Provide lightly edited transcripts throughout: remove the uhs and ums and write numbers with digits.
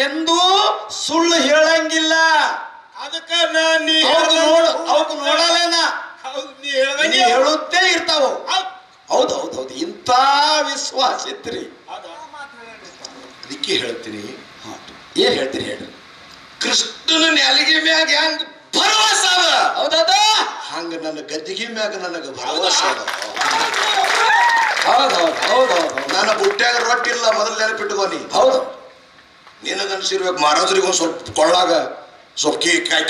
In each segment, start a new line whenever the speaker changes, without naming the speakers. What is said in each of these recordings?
ಎಂದೂ ಸುಳ್ಳು ಹೇಳಂಗಿಲ್ಲ.
ಅದಕ್ಕ
ಅವಕ್ಕೆ ನೋಡಲೇನ ನೀ ಹೇಳುತ್ತೇ ಇರ್ತಾವ. ಹೌದೌದೌದು, ಇಂಥ ವಿಶ್ವಾಸ ಇತ್ರಿ.
ಅದಕ್ಕೆ ಹೇಳ್ತೀನಿ.
ಏನ್ ಹೇಳ್ತೀರಿ ಹೇಳ್ರಿ.
ಕೃಷ್ಣನ ನೆಲಗಿ ಮ್ಯಾಗ ಹೆಂಗ್ ಭರವಸೆ ಅದ,
ಹೌದದ
ಹಂಗ ನನ್ನ ಗದ್ದಿಗೆ ಮ್ಯಾಗ ನನಗ ಭರವಸೆ ಅದ.
ಹೌದೌದು ಹೌದೌದು.
ನನ್ನ ಬುಟ್ಟ್ಯಾಗ ರೊಟ್ಟಿ ಇಲ್ಲ, ಮೊದಲು ನೆನಪಿಟ್ಟುಕೋನಿ.
ಹೌದು,
ನಿನಗನ್ಸಿರ್ಬೇಕು ಮಾರೋದ್ರಿಗೆ ಒಂದ್ ಸ್ವಲ್ಪ ಕೊಳ್ಳಾಗ ಸ್ವಲ್ಪ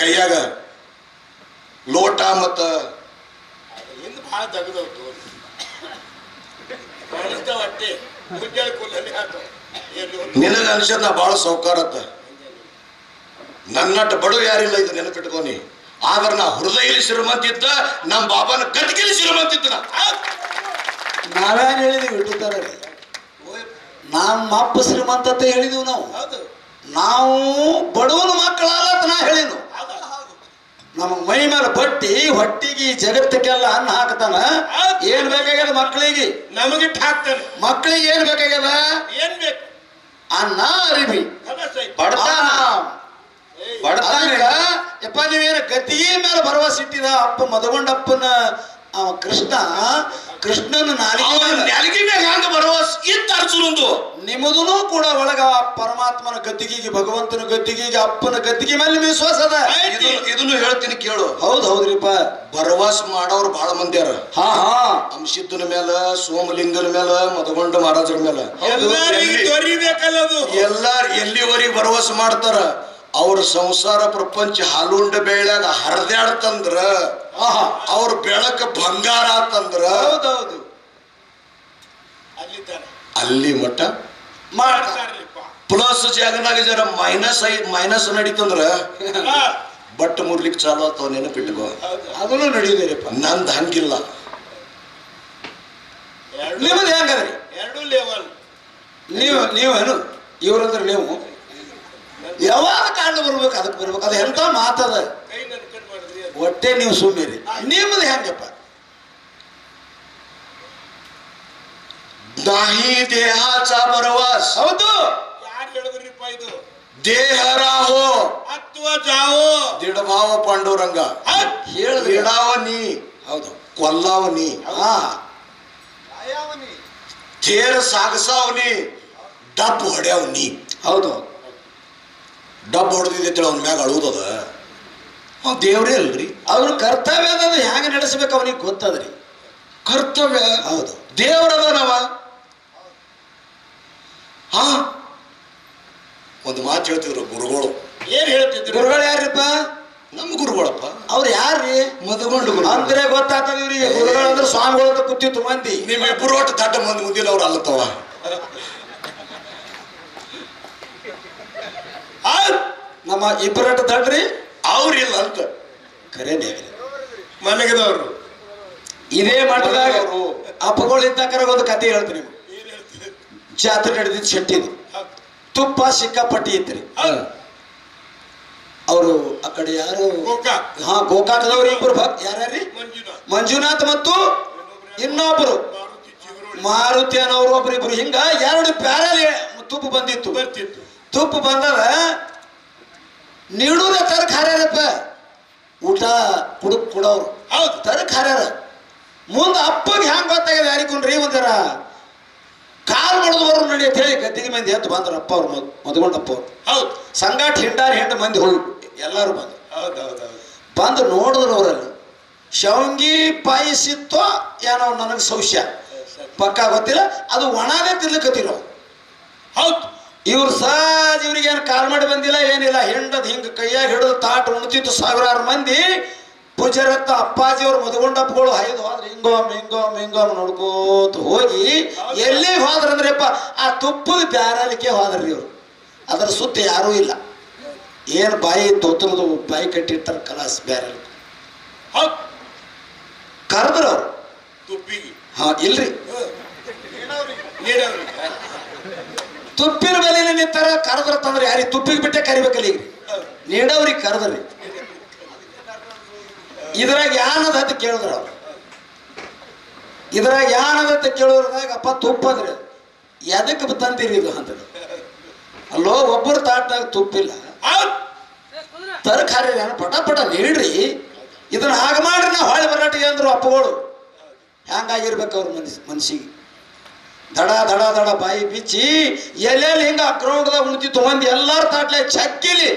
ಕೈಯಾಗ ಲೋಟ ಮತ್ತ
ಭಾಳ ತೆಗೆದವ್ತು
ನಿನಗ ಅನ್ಸದ ನಾ ಬಾಳ ಸೌಕಾರತ್ತ. ನನ್ನಟ್ಟು ಬಡು ಯಾರಿಲ್ಲ, ಇದು ನೆನಪಿಟ್ಕೋನಿ. ಆದ್ರೆ ನಾ ಹೃದಯಲಿ ಶ್ರೀಮಂತಿದ್ದ, ನಮ್ಮ ಬಾಬಾನ ಗದ್ಗಿಲಿ ಶ್ರೀಮಂತಿದ್ದ.
ನಾವೇನ್ ಹೇಳಿದೀವಿ ಇಟ್ಟುತ್ತಾರ, ನಮ್ಮ ಅಪ್ಪ ಶ್ರೀಮಂತತೆ ಹೇಳಿದೀವಿ ನಾವು. ನಾವು ಬಡವನ ಮಕ್ಕಳಾಗತ್ತ ನಾ ಹೇಳಿನು. ನಮಗ್ ಮೈ ಮೇಲೆ ಬಟ್ಟಿ ಹೊಟ್ಟಿಗೆ ಜಗತ್ತಕ್ಕೆಲ್ಲ ಅನ್ನ ಹಾಕ್ತಾನ. ಏನ್ ಬೇಕಾಗ್ಯದ ಮಕ್ಕಳಿಗೆ?
ನಮಗಿಟ್ಟು ಹಾಕ್ತಾನೆ.
ಮಕ್ಕಳಿಗೆ ಏನ್ ಬೇಕಾಗ್ಯದ?
ಏನ್ ಬೇಕು?
ಅನ್ನ ಅರಿವಿ.
ಬಡತನ
ಯಪ್ಪ ನೀವೇನ ಗದ್ದಿಗೆ ಮೇಲೆ ಭರವಸೆ ಇಟ್ಟಿದ ಅಪ್ಪ ಮದಗೊಂಡಪ್ಪನ ಅವ ಕೃಷ್ಣನ
ನಾಲಿಗೆ ಮ್ಯಾಗ ಹಂಗ ಭರವಸೆ ಇತ್ತು ಅರ್ಜುನಂದು.
ನಿಮ್ಮದೂ ಕೂಡ ಒಳಗ ಪರಮಾತ್ಮನ ಗದ್ದಿಗೆ, ಭಗವಂತನ ಗದ್ದಿಗೆ, ಅಪ್ಪನ ಗದ್ದಿಗೆ ಮೇಲೆ ವಿಶ್ವಾಸ ಅದ.
ಇದನ್ನು ಹೇಳ್ತೀನಿ ಕೇಳು.
ಹೌದ್ ಹೌದ್ರಿಪ್ಪ.
ಭರವಸೆ ಮಾಡೋರು ಬಹಳ ಮಂದಿ ಅರ.
ಹಾ ಹಾ,
ಅಂಶಿದ್ದನ ಮೇಲ, ಸೋಮಲಿಂಗನ ಮೇಲ, ಮದಗೊಂಡ ಮಹಾರಾಜರ ಮೇಲ ಎಲ್ಲಾರು ಎಲ್ಲಿವರೆಗೆ ಭರವಸೆ ಮಾಡ್ತಾರ. ಅವ್ರ ಸಂಸಾರ ಪ್ರಪಂಚ ಹಾಲುಂಡ ಬೆಳ್ಯಾಗ ಹರಿದಾಡ್ತಂದ್ರ, ಅವ್ರ ಬೆಳಕ ಬಂಗಾರ ಆತಂದ್ರ
ಹೌದೌದು
ಅಲ್ಲಿ ಮಠ ಪ್ಲಸ್ ಜಾಗನಾಗ ಜರ ಮೈನಸ್ ನಡೀತಂದ್ರ ಬಟ್ ಮುರ್ಲಿಕ್ ಚಾಲು ಆತವ. ನೆನಪಿಟ್ಕೋ,
ಅದನ್ನು ನಡೆಯುದೇರಿಪ್ಪ.
ನಂದ್ ಹಂಗಿಲ್ಲ.
ನಿಮ್ಮದು ಹೆಂಗದ್ರಿ?
ಎರಡು ಲೆವೆಲ್.
ನೀವೇನು ಇವ್ರಂದ್ರೆ ನೀವು ಯಾವಾಗ ಕಾಂಡ ಬರ್ಬೇಕು ಅದಕ್ಕೆ ಬರ್ಬೇಕು. ಅದು ಎಂತ ಮಾತದ. ಒಟ್ಟೆ ನೀವು ಸುಮ್ಮೀರಿ. ನಿಮ್ಮದು ಹೆಂಗಪ್ಪ?
नाही देहाचा बरवास.
ಹೌದು,
ಯಾರು ಹೇಳಿದ್ರಿಪ್ಪ ಇದು?
देह राहो
ಅತ್ವ ಜಾವೋ
ದಿಡಭಾವ ಪಾಂಡುರಂಗ
ಹೇಳಿದ್ರಿ.
ಹಿಡಾವನಿ,
ಹೌದು,
ಕೊಲ್ಲಾವನಿ,
ಹಾ,
ತೇರ ಸಾಗಸಾವನಿ, ಡಬ್ ಹೊಡ್ಯಾವನಿ.
ಹೌದು.
ಡಬ್ ಹೊಡೆದಿದ್ದೇಳ ಅವನ ಮ್ಯಾಗ ಅಳುವುದದ. ದೇವ್ರೇ ಅಲ್ರಿ.
ಅವ್ರ ಕರ್ತವ್ಯ ಅದ, ಹ್ಯಾಂಗ ನಡೆಸ್ಬೇಕು ಅವನಿಗೆ ಗೊತ್ತದ್ರಿ.
ಕರ್ತವ್ಯ
ಹೌದು.
ದೇವರದನವ. ಹಾ, ಒಂದು ಮಾತು ಹೇಳ್ತಿದ್ರು ಗುರುಗಳು.
ಏನ್ ಹೇಳ್ತಿದ್ರು?
ಗುರುಗಳು ಯಾರಪ್ಪ?
ನಮ್ಮ ಗುರುಗಳಪ್ಪ.
ಅವ್ರು ಯಾರ್ರಿ?
ಮದಗೊಂಡು ಗುರು
ಅಂದ್ರೆ ಗೊತ್ತಾಗ್ತದ ಇವ್ರಿಗೆ. ಗುರುಗಳು ಅಂದ್ರೆ ಸ್ವಾಮಿಗಳು ಅಂತ ಕೂತಿತ್ತು ಮಂದಿ.
ನಿಮ್ ಇಬ್ಬರು ಒಟ್ಟು ದಡ್ಡ ಮಂದಿ ಮುಂದಿನ ಅವ್ರು ಅಲ್ಲತ್ತವ.
ನಮ್ಮ ಇಬ್ಬರಟ್ಟು ದಡ್ರಿ
ಅವ್ರಿಲ್ಲ ಅಂತ
ಖರೇನೆ.
ಮನೆಗದವ್ರು
ಇದೇ ಮಠದಾಗ ಅಪ್ಪಗಳು ಇದ್ದಕ್ಕಾರ ಒಂದು ಕತೆ ಹೇಳ್ತೀನಿ. ಜಾತ್ರೆ ನಡೆದಿದ್ದು ಶೆಟ್ಟಿದು. ತುಪ್ಪ ಸಿಕ್ಕಾಪಟ್ಟಿ ಇತ್ರಿ. ಅವರು ಆ ಕಡೆ ಯಾರು, ಹಾ, ಗೋಕಾಕದವ್ರು ಇಬ್ಬರು ಯಾರ್ಯಾರಿ? ಮಂಜುನಾಥ್ ಮತ್ತು ಇನ್ನೊಬ್ರು ಮಾರುತಿ ಅನ್ನೋರು ಒಬ್ರಿಬ್ರು. ಹಿಂಗ ಎರಡು ಪ್ಯಾರಲ್ಲಿ ತುಪ್ಪ ಬಂದಿತ್ತು. ತುಪ್ಪ ಬಂದದ ನೀಡುದ ತರಕ್ ಹಾರ್ಯಾರಪ್ಪ. ಊಟ ಕೊಡೋರು ಹೌದು ತರಕ್ ಹಾರ್ಯಾರ. ಮುಂದೆ ಅಪ್ಪಗೆ ಹ್ಯಾಂಗ ಗೊತ್ತಾಗ್ಯದ ಯಾರಿಕೊಂಡ್ರಿ? ಒಂದರ ಕಾಲ್ ಮಾಡಿದವರು ನಡಿ ಅಂತ ಹೇಳಿ ಗದ್ದಿಗೆ ಮಂದಿ ಎದ್ದು ಬಂದ್ರ. ಅಪ್ಪ ಅವ್ರು ಮದ್ಕೊಂಡಪ್ಪ ಅವ್ರು. ಹೌದು, ಸಂಗಾಟ ಹಿಂಡಾರಿ ಹೆಂಡ ಮಂದಿ ಹೋಗಿ ಎಲ್ಲಾರು ಬಂದು.
ಹೌದೌದೌದು.
ಬಂದು ನೋಡಿದ್ರು ಅವರಲ್ಲಿ ಶವಂಗಿ ಪಾಯಿಸಿತ್ತೋ ಏನೋ, ನನಗೆ ಸಂಶಯ ಪಕ್ಕ ಗೊತ್ತಿಲ್ಲ. ಅದು ಒಣದೇ ತಿರ್ಲಿಕತ್ತಿರೋ. ಹೌದು, ಇವ್ರು ಸಹಜ ಇವ್ರಿಗೆ ಏನು ಕಾಲ್ ಮಾಡಿ ಬಂದಿಲ್ಲ, ಏನಿಲ್ಲ. ಹೆಂಡದ್ ಹಿಂಗ ಕೈಯಾಗ ಹಿಡಿದು ತಾಟ ಉಣ್ತಿತ್ತು ಸಾವಿರಾರು ಮಂದಿ. ಪೂಜಾರತ್ತ ಅಪ್ಪಾಜಿಯವ್ರು ಮದಗೊಂಡಪ್ಪಗಳು ಐದು ಹೋದ್ರೆ ಹಿಂಗೋಮ್ ನೋಡ್ಕೋತ ಹೋಗಿ ಎಲ್ಲಿ ಹೋದ್ರಂದ್ರಪ್ಪ ಆ ತುಪ್ಪದ ಬ್ಯಾರಲಿಕ್ಕೆ ಹೋದ್ರಿ ಇವ್ರು. ಅದರ ಸುತ್ತ ಯಾರೂ ಇಲ್ಲ. ಏನು ಬಾಯಿ ತೊತ್ತರದು ಬಾಯಿ ಕಟ್ಟಿರ್ತಾರ ಕಲಾಸ್ ಬ್ಯಾರಲ್. ಹೌದು, ಕರೆದ್ರು ಅವ್ರು
ತುಪ್ಪಿಗೆ.
ಹಾ, ಇಲ್ರಿ, ತುಪ್ಪಿನ ಮೇಲೆ ನಿಂತಾರ. ಕರೆದ್ರ ತಂದ್ರೆ ಯಾರಿಗೆ ತುಪ್ಪಿಗೆ ಬಿಟ್ಟೆ ಕರಿಬೇಕಲ್ಲ. ಈಗ ನೀಡವ್ರಿಗೆ ಕರೆದ್ರಿ. ಇದ್ರಾಗ ಯಾನದ ಅಂತ ಕೇಳಿದ್ರ ಅವ್ರು. ಇದ್ರಾಗ ಯಾನದ ಅಂತ ಕೇಳೋದ್ರಾಗ ಅಪ್ಪ ತುಪ್ಪದ್ರಿ ಎದಕ್ಕೆ ತಂದಿರಿ ಇದು ಅಂತ. ಅಲ್ಲೋ ಒಬ್ಬರು ತಾಟ್ನಾಗ ತುಪ್ಪಿಲ್ಲ
ಹೌದ್
ತರಕಾರಿ ಪಟ ಪಟ ನೀಡ್ರಿ ಇದನ್ನ ಹಾಗೆ ಮಾಡ್ರಿ ನಾ ಹೊಳೆ ಬರಾಟಿಗೆ ಅಂದ್ರು ಅಪ್ಪಗಳು ಹ್ಯಾಂಗಾಗಿರ್ಬೇಕು ಅವ್ರ ಮನ್ಸಿಗೆ ದಡ ದಡ ದಡ ಬಾಯಿ ಬಿಚ್ಚಿ ಎಲ್ಲೆಲ್ಲಿ ಹಿಂಗ ಗ್ರೌಂಡ್ದಾಗ ಉಣ್ತಿ ತಗೊಂಡ್ ಎಲ್ಲಾರ ತಾಟ್ಲೆ ಚಕ್ಕಿಲಿ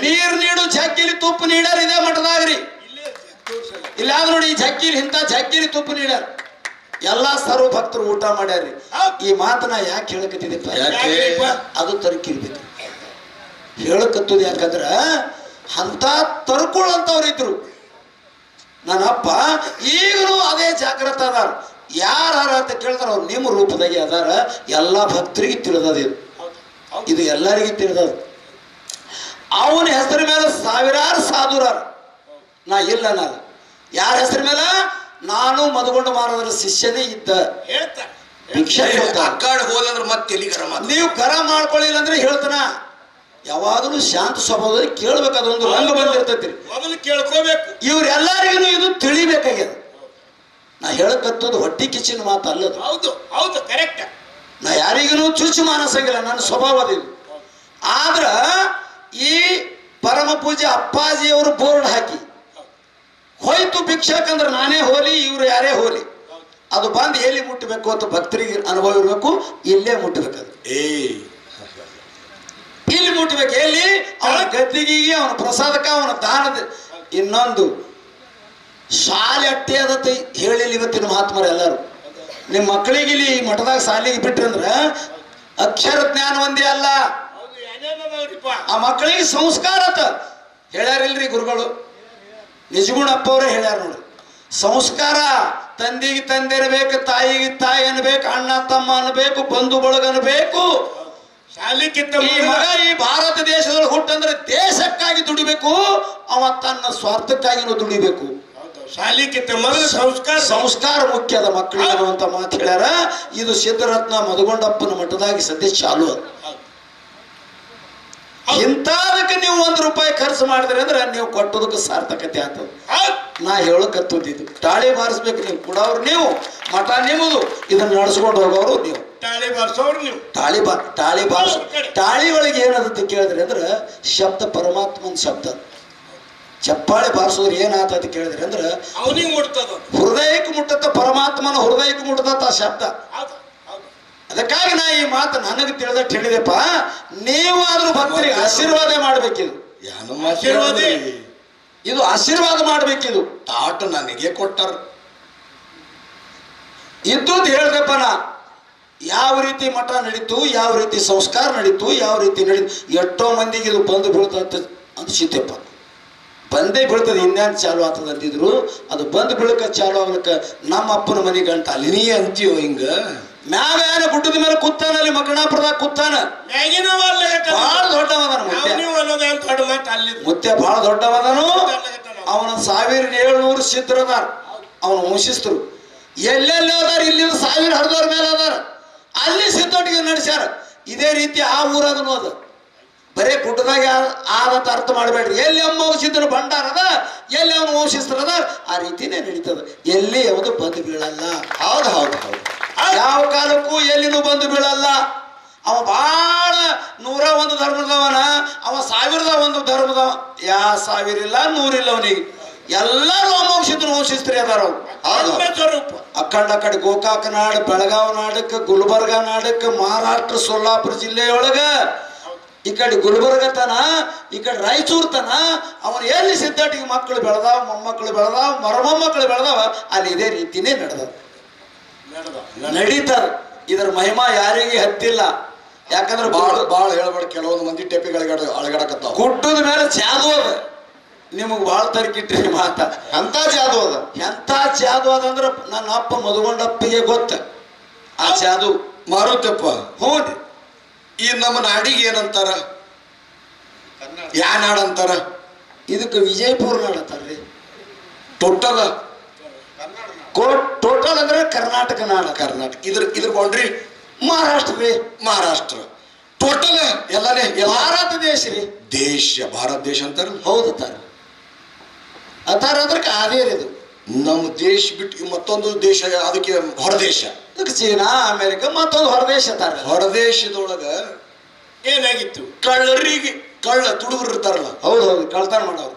ನೀರ್ ನೀಡು ಚಕ್ಕಿಲಿ ತುಪ್ಪ ನೀಡ್ಯಾರ ಇದೇ ಮಠದಾಗ್ರಿ ಇಲ್ಲ ನೋಡಿ ಈ ಚಕ್ಕಿಲಿ ಇಂಥ ಚಕ್ಕಿಲಿ ತುಪ್ಪ ನೀಡ್ಯಾರ ಎಲ್ಲಾ ಸರ್ವ ಭಕ್ತರು ಊಟ ಮಾಡ್ಯಾರ್ರಿ ಈ ಮಾತನ್ನ ಯಾಕೆ ಹೇಳಕತ್ತಿದೆಪ್ಪ ಅದು ತರ್ಕಿರ್ಬೇಕು ಹೇಳಕತ್ತದ ಯಾಕಂದ್ರ ಅಂತ ತರ್ಕೊಳ್ಳಂತವ್ರು ಇದ್ರು ನನ್ನಪ್ಪ ಈಗಲೂ ಅದೇ ಜಾಗೃತ ಅದಾರ ಯಾರು ಅಂತ ಕೇಳ್ತಾರ ಅವ್ರು ನಿಮ್ಮ ರೂಪದಾಗೆ ಅದಾರ ಎಲ್ಲಾ ಭಕ್ತರಿಗೆ ತಿಳಿದದ ಇದು ಎಲ್ಲರಿಗೂ ತಿಳಿದದ ಅವನ ಹೆಸರ ಮೇಲೆ ಸಾವಿರಾರು ಸಾಧುರಾರ ನಾ ಇಲ್ಲ ನಾನು ಯಾರ ಹೆಸರ ಮೇಲೆ ನಾನು ಮಧುಗೊಂಡ ಮಾರದ್ರ ಶಿಷ್ಯನೇ ಇದ್ದ ಭಿಕ್ಷೆ
ಅಕ್ಕಾಡ್ ಹೋದಂದ್ರ ಮತ್ತೆ ಎಲ್ಲಿಗಾರ
ನೀವು ಕರ ಮಾಡ್ಕೊಳ್ಳಿಲ್ಲ ಅಂದ್ರೆ ಹೇಳ್ತಾನ ಯಾವಾಗಲೂ ಶಾಂತ ಸ್ವಭಾವದಲ್ಲಿ ಕೇಳ್ಬೇಕು ಅದೊಂದು ರಂಗ ಬಂದಿರ್ತೈತಿ
ಮೊದಲು ಕೇಳ್ಕೋಬೇಕು
ಇವ್ರೆಲ್ಲರಿಗೂ ಇದು ತಿಳಿಬೇಕಾಗ್ಯದ ನಾ ಹೇಳಕತ್ತದು ಹೊಟ್ಟಿ ಕಿಚ್ಚಿನ ಮಾತು ಅಲ್ಲದು
ಹೌದು ಹೌದು ಕರೆಕ್ಟ್
ನಾ ಯಾರಿಗೂ ಚುಚ್ಚು ಮಾನಸಂಗಿಲ್ಲ ನನ್ನ ಸ್ವಭಾವದ ಇದು ಆದ್ರ ಈ ಪರಮ ಪೂಜೆ ಅಪ್ಪಾಜಿಯವರು ಬೋರ್ಡ್ ಹಾಕಿ ಹೋಯ್ತು ಭಿಕ್ಷಕಂದ್ರೆ ನಾನೇ ಹೋಲಿ ಇವ್ರು ಯಾರೇ ಹೋಲಿ ಅದು ಬಂದು ಎಲ್ಲಿ ಮುಟ್ಟಬೇಕು ಅಂತ ಭಕ್ತರಿಗೆ ಅನುಭವ ಇರಬೇಕು ಇಲ್ಲೇ ಮುಟ್ಟಬೇಕದು ಇಲ್ಲಿ ಮುಟ್ಟಬೇಕು ಎಲ್ಲಿ ಅವನ ಗದ್ದಿಗೆ ಅವನ ಪ್ರಸಾದಕ ಅವನ ದಾನದ ಇನ್ನೊಂದು ಶಾಲೆ ಅಟ್ಟೆ ಅದತ್ತ ಹೇಳಿಲ್ಲ ಇವತ್ತಿನ ಮಹಾತ್ಮರ ಎಲ್ಲರೂ ನಿಮ್ಮ ಮಕ್ಕಳಿಗೆ ಇಲ್ಲಿ ಮಠದಾಗ ಶಾಲೆಗೆ ಬಿಟ್ರಂದ್ರ ಅಕ್ಷರ ಜ್ಞಾನ ಒಂದೇ ಅಲ್ಲ ಆ ಮಕ್ಕಳಿಗೆ ಸಂಸ್ಕಾರ ಅತ ಹೇಳ್ಯಾರಿಲ್ರಿ ಗುರುಗಳು ನಿಜಗುಣಪ್ಪ ಅವರೇ ಹೇಳ್ಯಾರ ನೋಡ್ರಿ ಸಂಸ್ಕಾರ ತಂದೆಗೆ ತಂದೆ ಅನ್ಬೇಕು ತಾಯಿಗೆ ತಾಯಿ ಅನ್ಬೇಕು ಅಣ್ಣ ತಮ್ಮ ಅನ್ಬೇಕು ಬಂಧು ಬಳಗ ಅನ್ಬೇಕು ಈ ಮಗ ಈ ಭಾರತ ದೇಶದೊಳಗೆ ಹುಟ್ಟಂದ್ರೆ ದೇಶಕ್ಕಾಗಿ ದುಡಿಬೇಕು ಅವ ತನ್ನ ಸ್ವಾರ್ಥಕ್ಕಾಗಿನೂ ದುಡಿಬೇಕು ಸಂಸ್ಕಾರ ಮುಖ್ಯದ ಮಕ್ಕಳಿಗೆ ಅನ್ನುವಂತ ಮಾತು ಹೇಳ್ಯಾರ ಇದು ಸಿದ್ಧರತ್ನ ಮಧುಗೊಂಡಪ್ಪನ ಮಠದಾಗಿ ಸದ್ಯ ಚಾಲು ಅದು ಇಂಥದಕ್ಕೆ ನೀವು ₹1 ಖರ್ಚು ಮಾಡಿದ್ರಿ ಅಂದ್ರೆ ನೀವು ಕೊಟ್ಟದಕ್ಕೆ ಸಾರ್ಥಕತೆ ಆಗ್ತದೆ ನಾ ಹೇಳಕತ್ತಿದ್ದು ತಾಳಿ ಬಾರಿಸ್ಬೇಕು ನೀವು ಕೊಡೋರು ನೀವು ಮಠ ನಿಮ್ಮದು ಇದನ್ನ ನಡೆಸ್ಕೊಂಡು ಹೋಗೋರು ನೀವು
ತಾಳಿ ಬಾರಿಸೋರು ನೀವು
ತಾಳಿ ಒಳಗೆ ಏನದಂತ ಕೇಳಿದ್ರಿ ಅಂದ್ರೆ ಶಬ್ದ ಪರಮಾತ್ಮನ ಶಬ್ದ ಚಪ್ಪಾಳೆ ಬಾರಿಸೋರು ಏನಾತ ಕೇಳಿದ್ರಿ ಅಂದ್ರೆ
ಅವನಿಗೆ ಮುಟ್ತದ
ಹೃದಯಕ್ಕೆ ಮುಟ್ಟತ್ತ ಪರಮಾತ್ಮನ ಹೃದಯಕ್ಕೆ ಮುಟ್ಟತ್ತ ಆ ಶಬ್ದ ಅದಕ್ಕಾಗಿ ನಾ ಈ ಮಾತು ನನಗೆ ತಿಳಿದಟ್ಟು ಹೇಳಿದೆಪ್ಪ ನೀವಾದ್ರೂ ಭಕ್ತರಿಗೆ ಆಶೀರ್ವಾದ ಮಾಡ್ಬೇಕಿದು
ಆಶೀರ್ವಾದ
ಇದು ಆಶೀರ್ವಾದ ಮಾಡ್ಬೇಕಿದು
ತಾಟ ನನಗೆ ಕೊಟ್ಟಾರ
ಇದ್ದದ್ದು ಹೇಳ್ದಪ್ಪ ನಾ ಯಾವ ರೀತಿ ಮಠ ನಡೀತು ಯಾವ ರೀತಿ ಸಂಸ್ಕಾರ ನಡೀತು ಯಾವ ರೀತಿ ನಡೀತು ಎಷ್ಟೋ ಮಂದಿಗೆ ಇದು ಬಂದು ಬೀಳ್ತಂತ ಅನ್ಸಿತ್ತಪ್ಪ ಬಂದೇ ಬೀಳ್ತದೆ ಇನ್ನೇನು ಚಾಲು ಆಗ್ತದೆ ಅಂತಿದ್ರು ಅದು ಬಂದು ಬೀಳಕ ಚಾಲು ಆಗ್ಲಿಕ್ಕ ನಮ್ಮ ಅಪ್ಪನ ಮನೆ ಗಂಟ ಅಲ್ಲಿ
ನೀ ಅಂತೀಯೋ ಹಿಂಗ
ಮ್ಯಾಗ ಏನ ಗುಡ್ಡದ ಮೇಲೆ ಕೂತಾನ ಅಲ್ಲಿ ಮಗನಾಪುರದಾಗ ಕೂತಾನ ಬಹಳ ದೊಡ್ಡವದಾನ ಮುತ್ತೆ ಬಹಳ ದೊಡ್ಡವದಾನು ಅವನ 1700 ಸಿದ್ಧರದಾರ ಅವನ ವಂಶಸ್ಥರು ಎಲ್ಲೆಲ್ಲಿ ಅದಾರ ಇಲ್ಲಿ 1000 ಹರಿದವ್ರ ಮೇಲೆ ಅದಾರ ಅಲ್ಲಿ ಸಿದ್ಧೊಟ್ಟಿಗೆ ನಡೆಸ್ಯಾರ ಇದೇ ರೀತಿ ಆ ಊರಾಗನು ಅದ ಬರೇ ಗುಡ್ಡದಾಗ ಆದಂತ ಅರ್ಥ ಮಾಡಬೇಡ್ರಿ ಎಲ್ಲಿ ಅಮ್ಮ ಸಿದ್ಧನ ಭಂಡಾರ ಅದ ಎಲ್ಲಿ ಅವನ ವಂಶಸ್ಥರ ಅದ ಆ ರೀತಿನೇ ನಡೀತದ ಎಲ್ಲಿ ಯಾವುದು ಬಂದು ಬೀಳಲ್ಲ
ಹೌದು ಹೌದು ಹೌದು
ಯಾವ ಕಾಲಕ್ಕೂ ಎಲ್ಲಿನೂ ಬಂದು ಬೀಳಲ್ಲ ಅವ ಬಹಳ 101 ಧರ್ಮದವನ ಅವ 1001 ಧರ್ಮದವ 1000 ಇಲ್ಲ 100 ಇಲ್ಲ ಅವನಿಗೆ ಎಲ್ಲರೂ ಅಮೋಕ್ಷಿದ್ರು ವಂಶಿಸ್ತ್ರಿ ಅದಾರ ಅಕ್ಕಂಡ ಕಡೆ ಗೋಕಾಕ ನಾಡು ಬೆಳಗಾವಿ ನಾಡಕ್ಕೆ ಗುಲ್ಬರ್ಗ ನಾಡಕ್ಕೆ ಮಹಾರಾಷ್ಟ್ರ ಸೊಲ್ಲಾಪುರ ಜಿಲ್ಲೆಯೊಳಗ ಈ ಕಡೆ ಗುಲ್ಬರ್ಗ ತನ ಈ ಕಡೆ ರಾಯಚೂರು ತನ ಅವನು ಎಲ್ಲಿ ಸಿದ್ಧಾಟಿಗೆ ಮಕ್ಕಳು ಬೆಳೆದಾವ ಮೊಮ್ಮಕ್ಕಳು ಬೆಳೆದಾವ ಮರಮೊಮ್ಮಕ್ಕಳು ಬೆಳೆದಾವ ಅಲ್ಲಿ ಇದೇ ರೀತಿನೇ ನಡೀತದ ಇದರ ಮಹಿಮಾ ಯಾರಿಗೆ ಹತ್ತಿಲ್ಲ ಯಾಕಂದ್ರೆ
ಬಾಳ ಹೇಳ್ಬೇಡ ಕೆಲವೊಂದು ಮಂದಿ ಟೆಪಿಗಳಿಗೆ ಅಳಗಡಕತ್ತಾವ
ಗುಡ್ಡದ ಮೇಲೆ ಜಾದು ಅದ ನಿಮಗ್ ಬಾಳ ತರ್ಕಿಟ್ರಿ ಮಾತ ಎಂತ ಜಾದು ಅದ ಎಂತ ಜಾದು ಅದಂದ್ರ ನನ್ನ ಅಪ್ಪ ಮಧುಗೊಂಡಪ್ಪಗೆ ಗೊತ್ತ ಆ ಜಾದು
ಮಾರುತ್ತಪ್ಪ
ಹ್ಞೂ
ಈ ನಮ್ಮ ನಾಡಿಗೆ ಏನಂತಾರ ಯಾ ನಾಡಂತಾರ
ಇದಕ್ಕೆ ವಿಜಯಪುರ ನಾಡತ್ತಾರ್ರಿ
ಟೋಟಲ್
ಟೋಟಲ್ ಅಂದ್ರೆ ಕರ್ನಾಟಕ ನಾಡ
ಕರ್ನಾಟಕ ಇದ್ರ ಬೌಂಡ್ರಿ
ಮಹಾರಾಷ್ಟ್ರ ರೀ
ಮಹಾರಾಷ್ಟ್ರ ಟೋಟಲ್ ಎಲ್ಲಾನೇ
ಭಾರತ ದೇಶ ರೀ
ದೇಶ ಭಾರತ ದೇಶ ಅಂತಾರ
ಹೌದು ಅತಾರ ಅಂದ್ರೆ ಕಾದೇರಿ ಇದು
ನಮ್ಮ ದೇಶ ಬಿಟ್ಟು ಮತ್ತೊಂದು ದೇಶ ಅದಕ್ಕೆ ಹೊರದೇಶ
ಅದಕ್ಕೆ ಚೀನಾ ಅಮೇರಿಕ ಮತ್ತೊಂದು ಹೊರದೇಶ ಅತಾರ
ಹೊರದೇಶದೊಳಗ
ಏನಾಗಿತ್ತು?
ಕಳ್ಳರಿಗೆ ತುಡುಗರು ಇರ್ತಾರಲ್ಲ,
ಹೌದೌದು, ಕಳ್ತನ ಮಾಡೋರು.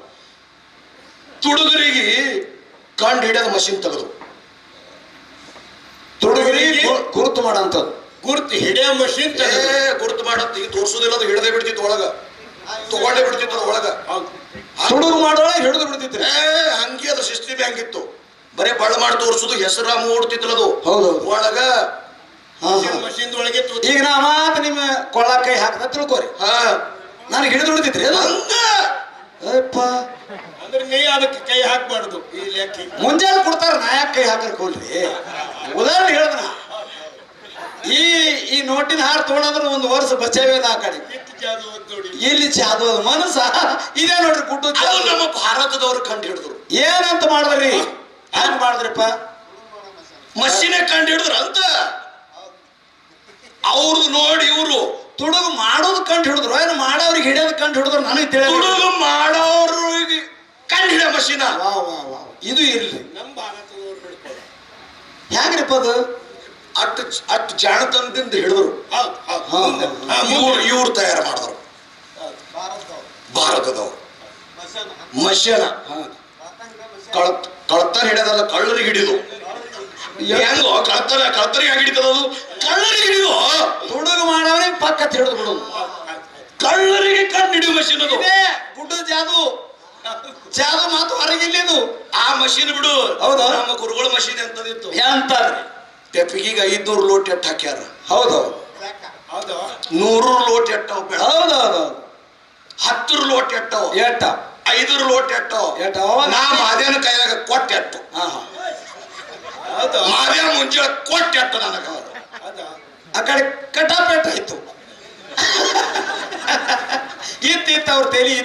ತುಡುಗರಿಗೆ ಕಂಡು ಹಿಡಿಯೋದ ಮಷಿನ್ ತೆಗೆದು
ತುಡುಗರಿಗೆ ಗುರುತು ಮಾಡೋಂಥದ್ದು.
ಗುರ್ತು ಹಿಡಿಯೋ ಮಷೀನ್
ಗುರುತು ಮಾಡಂತ ಈಗ ತೋರ್ಸೋದಿಲ್ಲ, ಅದು ಹಿಡದೆ ಬಿಡ್ತಿತ್ತು ಒಳಗ, ತಗೊಂಡೇ ಬಿಡ್ತಿತ್ತು ಅದು ಒಳಗ.
ತುಡುಗು ಮಾಡೋಳೆ ಹಿಡಿದು ಬಿಡ್ತಿದ್ರಿ.
ಹಂಗೆ ಅದು ಸಿಸ್ಟಮ್ ಹಂಗಿತ್ತು. ಬರೇ ಬಳ್ಳ ಮಾಡಿ ತೋರ್ಸುದು, ಹೆಸರ ಮೂಡ್ತಿತ್ತಲ್ಲ ಅದು
ಹೌದು
ಒಳಗ.
ಮಷೀನ್ ಒಳಗೆ
ಈಗ ನಾ ಮಾತ್ರ ನಿಮ್ಮ ಕೊಳ್ಳ ಕೈ ಹಾಕದ ತಿಳ್ಕೊರಿ, ನನಗೆ ಹಿಡಿದು ಬಿಡ್ತಿದ್ರಿ.
ಹಂಗ
ಅಂದ್ರೆ ನೀ ಅದಕ್ಕೆ ಕೈ ಹಾಕ್ಬಾರ್ದು. ಈ ಲೆಕ್ಕ
ಮುಂಜಾನೆ ಕೊಡ್ತಾರ, ನಾ ಯಾಕೆ ಕೈ ಹಾಕರ್ ಕೊಡ್ರಿ. ಉದಾಹರಣೆ ಹೇಳ್ದನ, ಈ ನೋಟಿನ ಹಾರ ತಗೊಂಡ್ರೆ ಒಂದು ವರ್ಷ ಬಚಾವೇದ ಆ ಕಡೆ. ಇಲ್ಲಿ ಜಾದು ಅದು ಮನಸ್ಸ ಇದೇ ನೋಡ್ರಿ. ಗುಡ್ಡು
ನಮ್ಮ ಭಾರತದವ್ರು ಕಂಡು ಹಿಡಿದ್ರು.
ಏನಂತ ಮಾಡಿದ್ರಿ? ಹ್ಯಾಂಗ ಮಾಡಿದ್ರಿಪ್ಪ?
ಮಷೀನೇ ಕಂಡು ಹಿಡಿದ್ರು ಅಂತ. ಅವ್ರದ್ದು ನೋಡಿ ಇವರು
ತುಡುಗು ಮಾಡೋದು ಕಂಡು ಹಿಡಿದ್ರು, ಏನು ಮಾಡೋರಿಗೆ ಹಿಡಿಯೋದು ಕಂಡು ಹಿಡಿದ್ರು ನನಗೆ ತಿಳಿದ.
ತುಡುಗು ಮಾಡೋರಿಗೆ ಕಂಡು ಹಿಡಿಯೋ ಮಷೀನ.
ವಾ ವಾ ವಾ, ಇದು ಇರ್ಲಿ.
ನಮ್ಮ ಭಾರತದವ್ರು ಹಿಡ್ಕೊಳ್ಳಿ.
ಹ್ಯಾಂಗ್ರಿಪ್ಪ ಅದು?
ಅಟ್ಟು ಜಾಣತನದಿಂದ ಹಿಡಿದ್ರು. ಇವ್ರು ತಯಾರು ಮಾಡಿದ್ರು ಭಾರತದವ್ರು ಮಷೀನ. ಕಳ್ತನ ಹಿಡಿಯೋದಲ್ಲ, ಕಳ್ಳರಿಗೆ ಹಿಡಿದು. ಹೆಂಗೋ ಕಳ್ತರಿಗೆ ಹಿಡಿತದ ಅದು, ಕಳ್ಳರಿಗೆ ಹಿಡಿದು.
ತುಡುಗು ಮಾಡೋರಿಗೆ ಪಕ್ಕ ಹಿಡಿದು ಬಿಡೋದು,
ಕಳ್ಳರಿಗೆ ಕಂಡು ಹಿಡಿಯುವ ಮಷೀನ್ ಅದು.
ಗುಡ್ಡು ಜಾದು ಮಾತು ಹೊರಗಿಲ್ಲಿದು.
ಆ ಮಷೀನ್ ಬಿಡು.
ಹೌದಾ?
ನಮ್ಮ ಗುರುಗಳ ಮಷೀನ್ ಎಂತದಿತ್ತು
ಎಂತದ್ರಿ?
ತೆಪ್ಪಿಗೀಗ 500 ಲೋಟ್ ಎಟ್ಟು ಹಾಕ್ಯಾರ.
ಹೌದೌದು,
100 ಲೋಟ್ ಎಟ್ಟವ್ ಬೇಡ.
ಹೌದೌದು.
10 ಲೋಟ್ ಎಟ್ಟವ್,
ಎಟ್ಟ
5 ಲೋಟ್ ಎಟ್ಟವ್. ನಾ ಮಾದೇನ ಕೈಯಾಗ ಕೊಟ್ಟ ಎಟ್ಟು. ಮಾದೇನ ಮುಂಜಾನೆ ಕೊಟ್ಟ ಎಟ್ಟು ನನಗ.
ಆ ಕಡೆ ಕಟಾಪೇಟ ಆಯ್ತು. ಇತ್ತಿತ್ತ ಅವ್ರ ತಲೆ